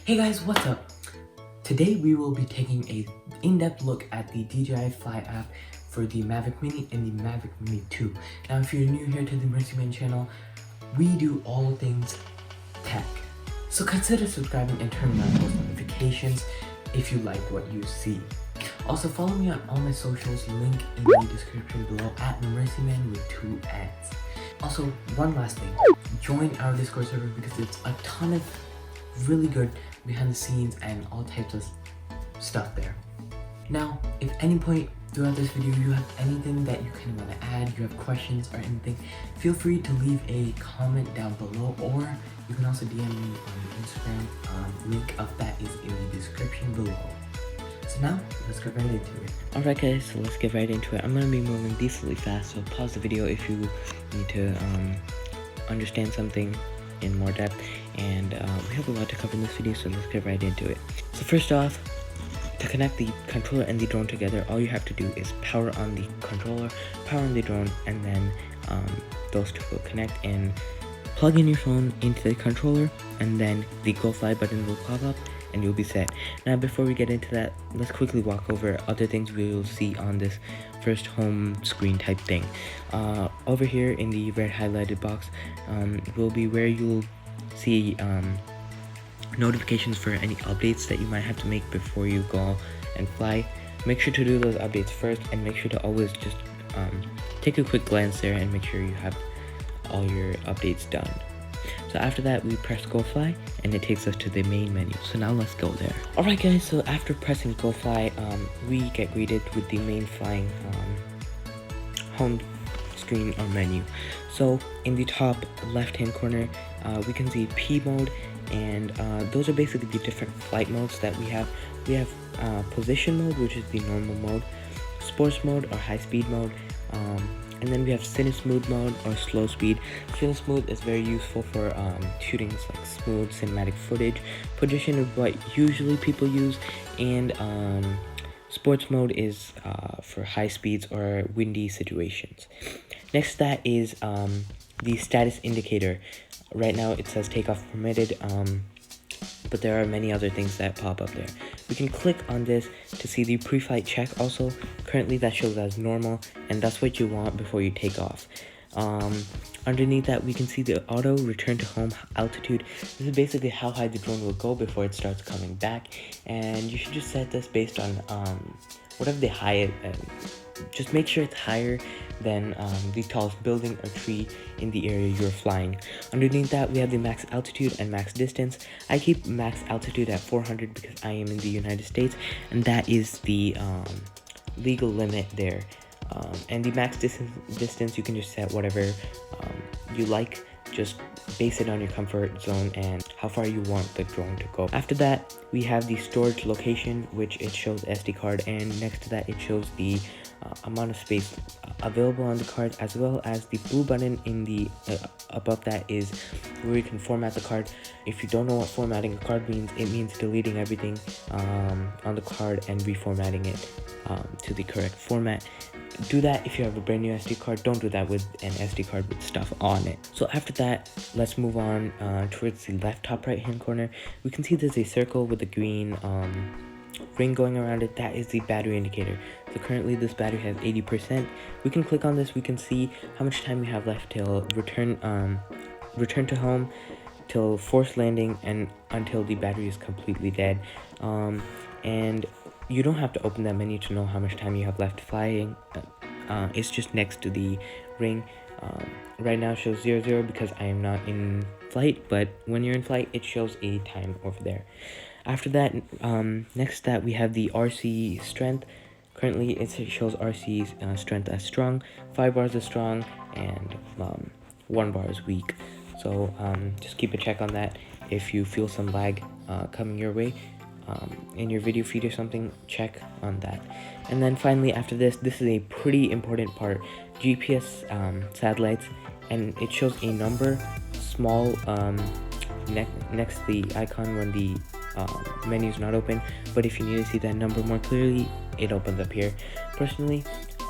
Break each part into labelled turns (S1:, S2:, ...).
S1: Hey guys, what's up? Today we will be taking a in-depth look at the DJI Fly app for the Mavic Mini and the Mavic Mini 2. Now if you're new here to the Murciman channel, we do all things tech. So consider subscribing and turning on post notifications if you like what you see. Also follow me on all my socials, link in the description below at Murciman with 2 N's. Also, one last thing, join our Discord server because it's a ton of really good behind the scenes and all types of stuff there. Now, if any point throughout this video you have anything that you kind of want to add, you have questions or anything, feel free to leave a comment down below, or you can also DM me on Instagram. Link of that is in the description below. So now, let's get right into it. Alright guys, so let's get right into it. I'm going to be moving decently fast, so pause the video if you need to understand something in more depth, and we have a lot to cover in this video, so let's get right into it. So first off, to connect the controller and the drone together, all you have to do is power on the controller, power on the drone, and then those two will connect, and plug in your phone into the controller, and then the Go Fly button will pop up and you'll be set. Now before we get into that, let's quickly walk over other things we will see on this first home screen type thing. Over here in the red highlighted box will be where you'll see notifications for any updates that you might have to make before you go and fly. Make sure to do those updates first, and make sure to always just take a quick glance there and make sure you have all your updates done. So after that, we press Go Fly and it takes us to the main menu. So now let's go there. Alright guys, so after pressing Go Fly, we get greeted with the main flying home screen or menu. So in the top left hand corner, we can see P mode, and those are basically the different flight modes that we have. We have position mode, which is the normal mode, sports mode or high speed mode, and then we have smooth mode or slow speed. Smooth is very useful for shooting like smooth cinematic footage. Position is what usually people use, and sports mode is for high speeds or windy situations. Next to that is the status indicator. Right now it says takeoff permitted, but there are many other things that pop up there. We can click on this to see the pre-flight check also. Currently that shows as normal, and that's what you want before you take off. Underneath that, we can see the auto return to home altitude. This is basically how high the drone will go before it starts coming back, and you should just set this based on whatever the highest. Just make sure it's higher than the tallest building or tree in the area you're flying. Underneath that, we have the max altitude and max distance. I keep max altitude at 400 because I am in the United States, and that is the legal limit there. And the max distance you can just set whatever you like. Just base it on your comfort zone and how far you want the drone to go. After that, we have the storage location, which it shows SD card, and next to that it shows the amount of space available on the card, as well as the blue button in the above that is where you can format the card. If you don't know what formatting a card means, it means deleting everything on the card and reformatting it to the correct format. Do that if you have a brand new SD card. Don't do that with an SD card with stuff on it. So after that, let's move on towards the left top right hand corner. We can see there's a circle with a green ring going around it. That is the battery indicator. So currently this battery has 80%. We can click on this. We can see how much time we have left till return to home, till forced landing, and until the battery is completely dead. And you don't have to open that menu to know how much time you have left flying. It's just next to the ring. Right now it shows 00 because I am not in flight, but when you're in flight it shows a time over there. After that, next to that we have the RC strength. Currently it shows RC strength as strong, 5 bars is strong, and 1 bar is weak. So just keep a check on that. If you feel some lag coming your way in your video feed or something, check on that. And then finally, after this is a pretty important part, GPS satellites, and it shows a number small next to the icon when the menu is not open, but if you need to see that number more clearly, it opens up here. Personally,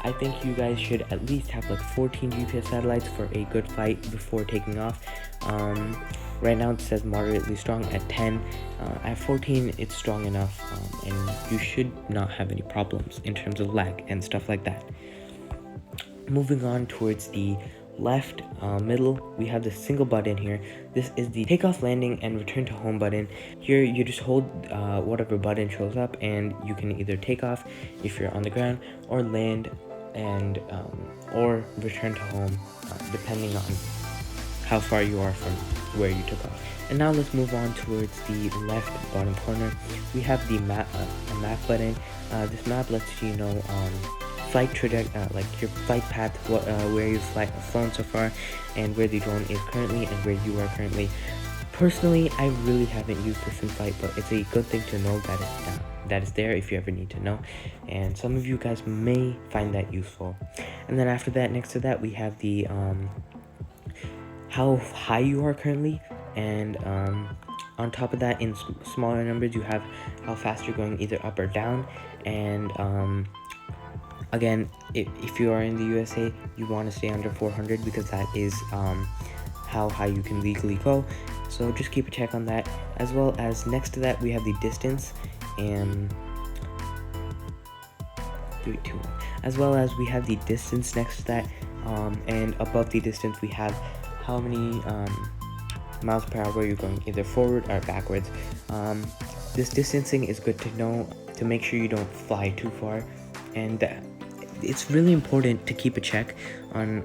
S1: I think you guys should at least have like 14 GPS satellites for a good flight before taking off. Right now it says moderately strong at 10. At 14 it's strong enough, and you should not have any problems in terms of lag and stuff like that. Moving on towards the left middle, we have this single button here. This is the takeoff, landing, and return to home button. Here you just hold whatever button shows up, and you can either take off if you're on the ground, or land and or return to home, depending on how far you are from where you took off. And now let's move on towards the left bottom corner. We have the map button. This map lets you know flight trajectory, like your flight path, where you've flown so far, and where the drone is currently and where you are currently. Personally, I really haven't used this in flight, but it's a good thing to know that is there if you ever need to know, and some of you guys may find that useful. And then after that, next to that, we have the how high you are currently, and on top of that, in smaller numbers, you have how fast you're going, either up or down. And again, if you are in the USA, you want to stay under 400 because that is how high you can legally go. So just keep a check on that. As well as next to that, we have the distance, and as well as we have the distance next to that, and above the distance we have how many miles per hour you're going, either forward or backwards. This distancing is good to know to make sure you don't fly too far, and it's really important to keep a check on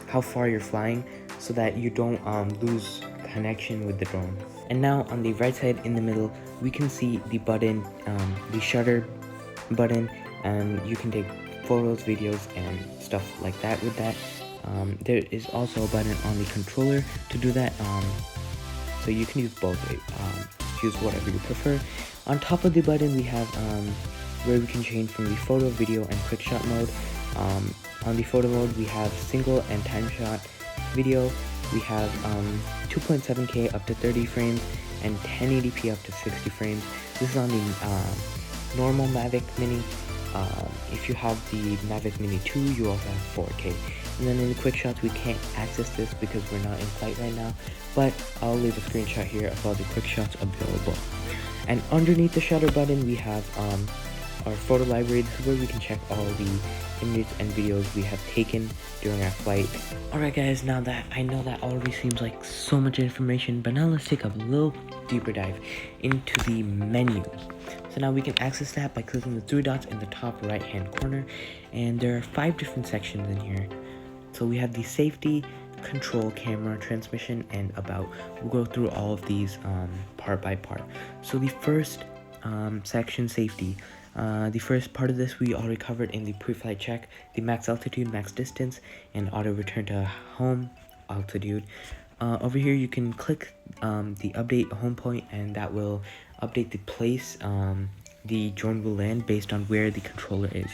S1: how far you're flying so that you don't lose connection with the drone. And now on the right side in the middle, we can see the button, the shutter button, and you can take photos, videos, and stuff like that with that. There is also a button on the controller to do that, so you can use both, use whatever you prefer. On top of the button, we have where we can change from the photo, video, and quick shot mode. On the photo mode, we have single and time shot. Video, we have 2.7K up to 30 frames and 1080p up to 60 frames. This is on the normal Mavic Mini. If you have the Mavic Mini 2, you also have 4K. And then in the quick shots, we can't access this because we're not in flight right now, but I'll leave a screenshot here of all the quick shots available. And underneath the shutter button, we have our photo library. This is where we can check all the images and videos we have taken during our flight. Alright guys, now that I know that already seems like so much information, but now let's take a little deeper dive into the menu. So now we can access that by clicking the three dots in the top right hand corner, and there are 5 different sections in here. So we have the safety, control, camera, transmission, and about. We'll go through all of these part by part. So the first section, safety. The first part of this we already covered in the pre-flight check: the max altitude, max distance, and auto return to home altitude. Over here you can click the update home point, and that will update the place the drone will land based on where the controller is.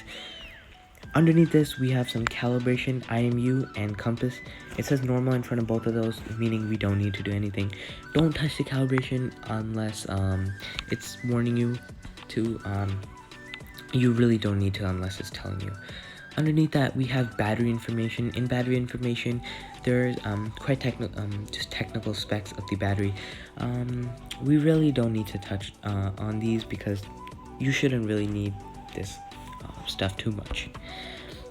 S1: Underneath this, we have some calibration, IMU, and compass. It says normal in front of both of those, meaning we don't need to do anything. Don't touch the calibration unless it's warning you to. You really don't need to unless it's telling you. Underneath that, we have battery information. In battery information, there's quite just technical specs of the battery. We really don't need to touch on these because you shouldn't really need this stuff too much.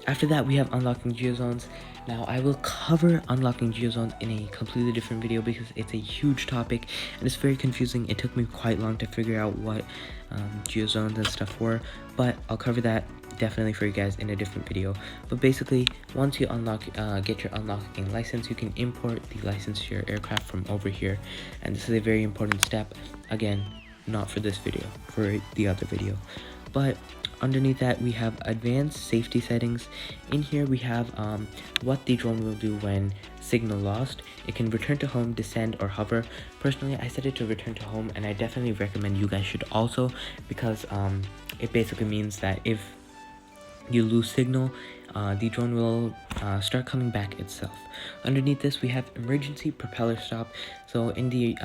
S1: After that, we have unlocking geozones. Now I will cover unlocking geozones in a completely different video because it's a huge topic and it's very confusing. It took me quite long to figure out what geozones and stuff were, but I'll cover that definitely for you guys in a different video. But basically, once you unlock get your unlocking license, you can import the license to your aircraft from over here, and this is a very important step. Again, not for this video, for the other video. But underneath that, we have advanced safety settings. In here we have what the drone will do when signal lost. It can return to home, descend, or hover. Personally, I set it to return to home, and I definitely recommend you guys should also, because it basically means that if you lose signal, the drone will start coming back itself. Underneath this, we have emergency propeller stop. So in the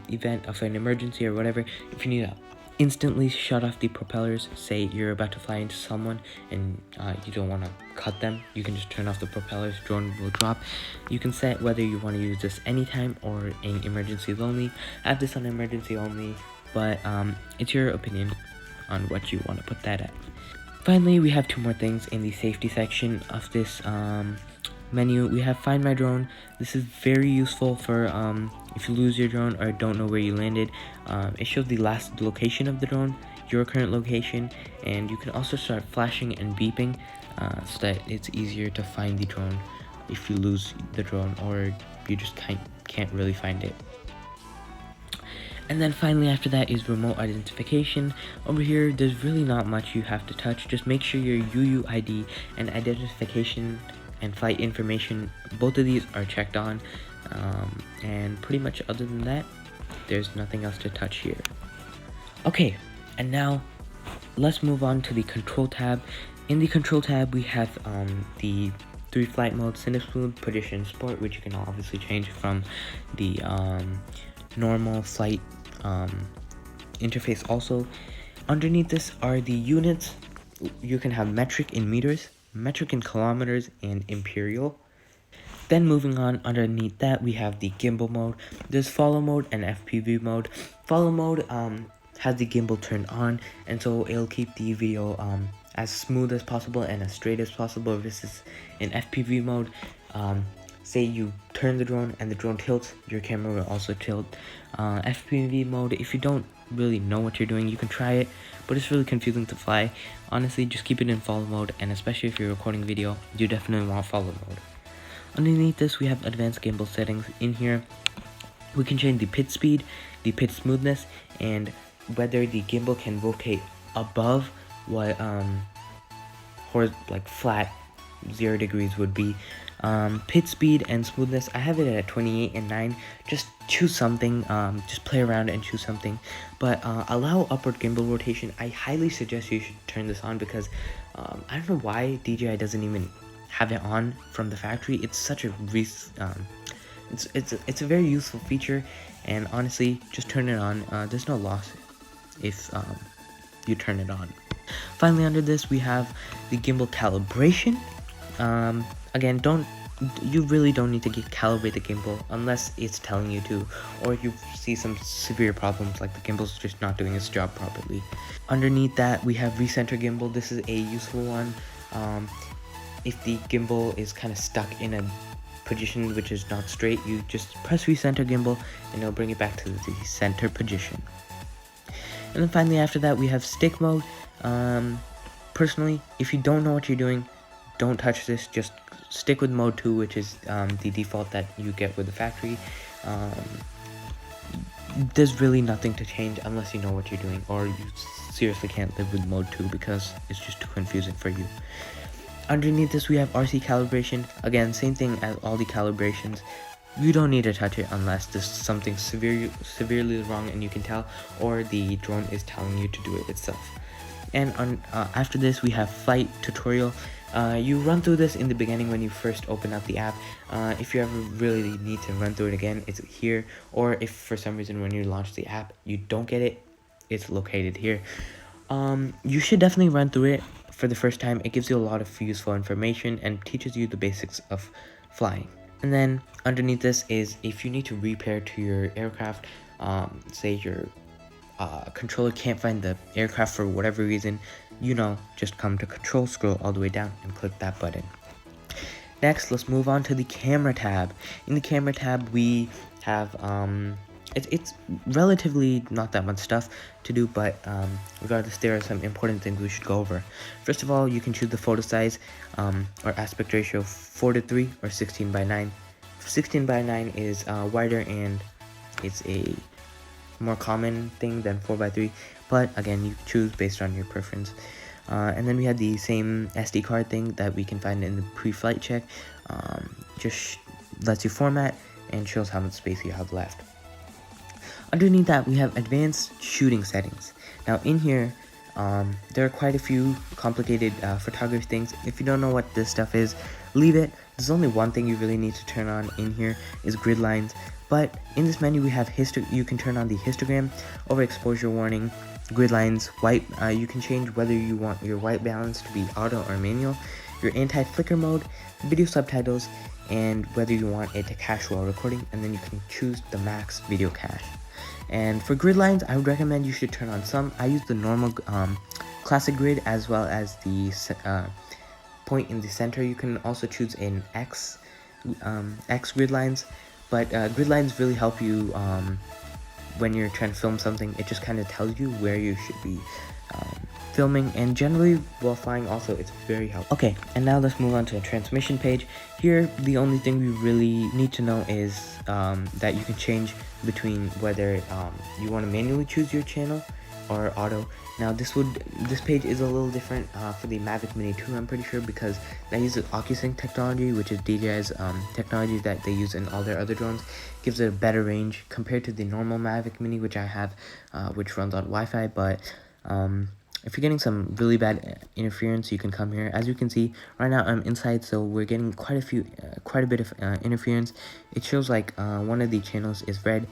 S1: event of an emergency or whatever, if you need instantly shut off the propellers. Say you're about to fly into someone and you don't want to cut them, you can just turn off the propellers, drone will drop. You can set whether you want to use this anytime or in emergencies only. I have this on emergency only, but it's your opinion on what you want to put that at. Finally, we have two more things in the safety section of this menu. We have Find My Drone. This is very useful for if you lose your drone or don't know where you landed. It shows the last location of the drone, your current location, and you can also start flashing and beeping so that it's easier to find the drone if you lose the drone or you just can't really find it. And then finally after that is remote identification. Over here, there's really not much you have to touch. Just make sure your UUID and identification and flight information, both of these are checked on. And pretty much other than that, there's nothing else to touch here. Okay, and now let's move on to the control tab. In the control tab, we have the 3 flight modes: Cine Smooth, Position, Sport, which you can obviously change from the normal flight interface. Also, underneath this are the units. You can have metric in meters, metric in kilometers, and imperial. Then moving on, underneath that we have the gimbal mode. There's follow mode and FPV mode. Follow mode has the gimbal turned on, and so it'll keep the video as smooth as possible and as straight as possible. This is in FPV mode. Say you turn the drone and the drone tilts, your camera will also tilt. FPV mode, if you don't really know what you're doing, you can try it, but it's really confusing to fly. Honestly, just keep it in follow mode, and especially if you're recording video, you definitely want follow mode. Underneath this, we have advanced gimbal settings. In here, we can change the pitch speed, the pitch smoothness, and whether the gimbal can rotate above what like flat 0 degrees would be. Pitch speed and smoothness, I have it at 28 and 9. Just choose something, just play around and choose something. But allow upward gimbal rotation, I highly suggest you should turn this on, because I don't know why DJI doesn't even have it on from the factory. It's such a it's a very useful feature, and honestly, just turn it on. There's no loss if you turn it on. Finally, under this we have the gimbal calibration. Again, you really don't need to calibrate the gimbal unless it's telling you to, or you see some severe problems like the gimbal's just not doing its job properly. Underneath that, we have recenter gimbal. This is a useful one. If the gimbal is kind of stuck in a position which is not straight, you just press recenter gimbal and it'll bring it back to the center position. And then finally after that, we have stick mode. Personally, if you don't know what you're doing, don't touch this. Just stick with mode 2, which is the default that you get with the factory. There's really nothing to change unless you know what you're doing, or you seriously can't live with mode 2 because it's just too confusing for you. Underneath this, we have RC calibration. Again, same thing as all the calibrations. You don't need to touch it unless there's something severely wrong and you can tell, or the drone is telling you to do it itself. And after this, we have flight tutorial. You run through this in the beginning when you first open up the app. If you ever really need to run through it again, it's here. Or if for some reason when you launch the app you don't get it, it's located here. You should definitely run through it for the first time. It gives you a lot of useful information and teaches you the basics of flying. And then underneath this is if you need to repair to your aircraft, say your controller can't find the aircraft for whatever reason, just come to control, scroll all the way down and click that button. Next, let's move on to the camera tab. In the camera tab, we have it's relatively not that much stuff to do, but regardless, there are some important things we should go over. First of all, you can choose the photo size or aspect ratio 4:3 or 16:9. 16:9 is wider, and it's a more common thing than 4:3, but again, you choose based on your preference. And then we have the same SD card thing that we can find in the pre-flight check. Just lets you format and shows how much space you have left. Underneath that, we have advanced shooting settings. Now in here, there are quite a few complicated photography things. If you don't know what this stuff is, leave it. There's only one thing you really need to turn on in here is grid lines. But in this menu we have you can turn on the histogram, overexposure warning, grid lines, white. You can change whether you want your white balance to be auto or manual, your anti-flicker mode, video subtitles, and whether you want it to cache while recording, and then you can choose the max video cache. And for grid lines, I would recommend you should turn on some. I use the normal classic grid as well as the point in the center. You can also choose an X grid lines, but grid lines really help you when you're trying to film something. It just kind of tells you where you should be filming, and generally while flying also it's very helpful. Okay, and now let's move on to the transmission page. Here the only thing we really need to know is that you can change between whether you want to manually choose your channel or auto. Now this page is a little different for the Mavic Mini 2, I'm pretty sure, because that uses OcuSync technology, which is DJI's technology that they use in all their other drones. Gives it a better range compared to the normal Mavic Mini, which I have, which runs on Wi-Fi. But if you're getting some really bad interference, you can come here. As you can see, right now I'm inside, so we're getting quite a bit of interference. It shows like one of the channels is red.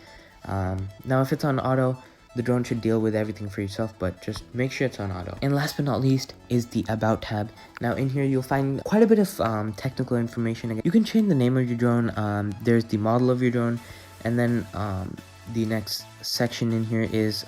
S1: Now if it's on auto, the drone should deal with everything for yourself, but just make sure it's on auto. And last but not least is the About tab. Now in here you'll find quite a bit of technical information. You can change the name of your drone, there's the model of your drone, and then the next section in here is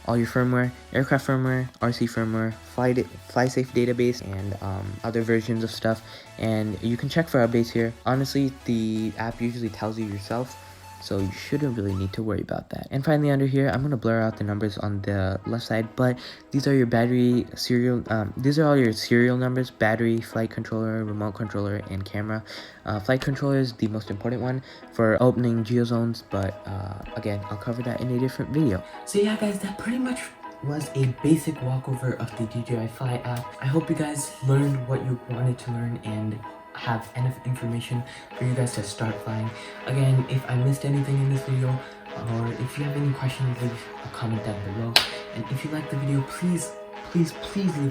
S1: all your firmware, aircraft firmware, RC firmware, FlySafe database, and other versions of stuff. And you can check for updates here. Honestly, the app usually tells you yourself, so you shouldn't really need to worry about that. And finally under here, I'm going to blur out the numbers on the left side, but these are your battery serial, these are all your serial numbers: battery, flight controller, remote controller, and camera. Flight controller is the most important one for opening geozones, but again, I'll cover that in a different video. So yeah guys, that pretty much was a basic walkover of the DJI Fly app. I hope you guys learned what you wanted to learn and have enough information for you guys to start flying. Again, if I missed anything in this video, or if you have any questions, leave a comment down below. And if you like the video, please leave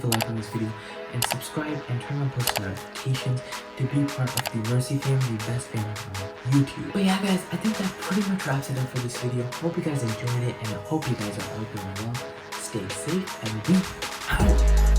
S1: a like on this video and subscribe and turn on post notifications to be part of the Mercy fam, the best fam on YouTube. But yeah guys, I think that pretty much wraps it up for this video. Hope you guys enjoyed it, and I hope you guys are all doing well. Stay safe and be out.